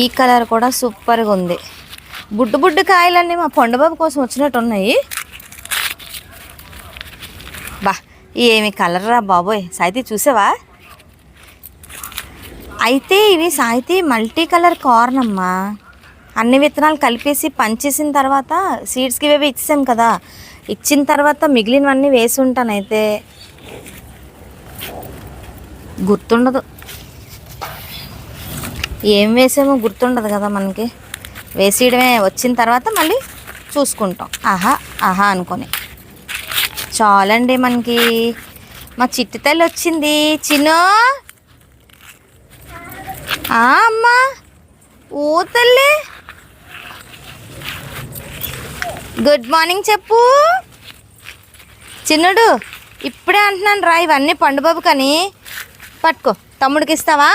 ఈ కలర్ కూడా సూపర్గా ఉంది. బుడ్డు బుడ్డు కాయలన్నీ మా పండుబాబు కోసం వచ్చినట్టు ఉన్నాయి. బా ఏమి కలర్ రా బాబోయ్. సాయితీ చూసావా? అయితే ఇవి సాయితీ మల్టీ కలర్ కార్న్ అమ్మా. అన్ని విత్తనాలు కలిపేసి పంచేసిన తర్వాత సీడ్స్కి ఇవి ఇచ్చాం కదా, ఇచ్చిన తర్వాత మిగిలినవన్నీ వేసి ఉంటాను. అయితే గుర్తుండదు ఏం వేసామో, గుర్తుండదు కదా మనకి. వేసేయడమే, వచ్చిన తర్వాత మళ్ళీ చూసుకుంటాం ఆహా ఆహా అనుకొని. చాలండి మనకి. మా చిట్టి తల్లి వచ్చింది. చిన్నో అమ్మా, ఓ తల్లి గుడ్ మార్నింగ్ చెప్పు. చిన్నుడు ఇప్పుడే అంటున్నాను రా, ఇవన్నీ పండుబాబు కానీ పట్టుకో. తమ్ముడికి ఇస్తావా?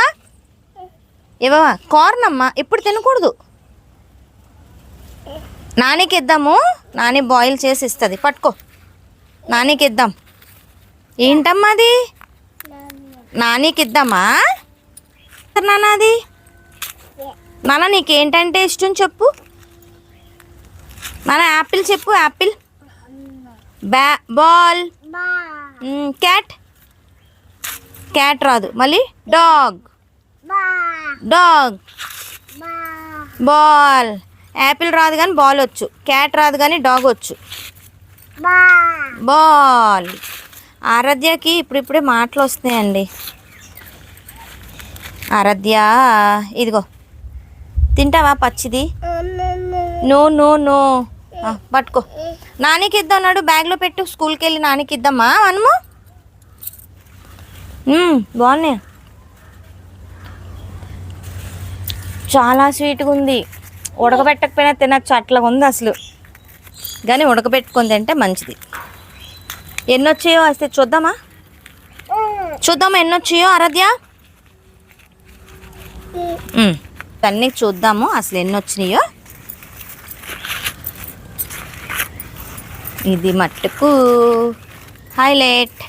ఇవ్వవా? కార్న్ అమ్మా, ఇప్పుడు తినకూడదు. నానికి ఇద్దాము, నాని బాయిల్ చేసి ఇస్తుంది. పట్టుకో, నానికి ఇద్దాం. ఏంటమ్మా అది? నానికి ఇద్దామా? నాన్న అది నాన్న నీకేంటంటే ఇష్టం చెప్పు. నాన్న యాపిల్ చెప్పు. యాపిల్. బాల్. క్యాట్. క్యాట్ రాదు. మళ్ళీ డాగ్. డాగ్. బాల్. యాపిల్ రాదు కానీ బాల్ వచ్చు. క్యాట్ రాదు కానీ డాగ్ వచ్చు. బాల్. ఆరాధ్యకి ఇప్పుడిప్పుడే మాటలు వస్తున్నాయండి. ఆరాధ్య ఇదిగో తింటావా పచ్చిది? No no no. పట్టుకో, నానికి ఇద్దాం. అన్నాడు బ్యాగ్లో పెట్టు. స్కూల్కి వెళ్ళి నానికి ఇద్దామా మనము? బాగున్నాయి, చాలా స్వీట్గా ఉంది. ఉడకబెట్టకపోయినా తినచ్చు, అట్లా ఉంది అసలు. కానీ ఉడకబెట్టుకొని తింటే మంచిది. ఎన్ని వచ్చాయో వస్తే చూద్దామా? చూద్దామా ఎన్ని వచ్చాయో ఆరాధ్య? అన్నీ చూద్దాము అసలు ఎన్ని వచ్చినాయో. ఇది మట్టుకు హైలైట్.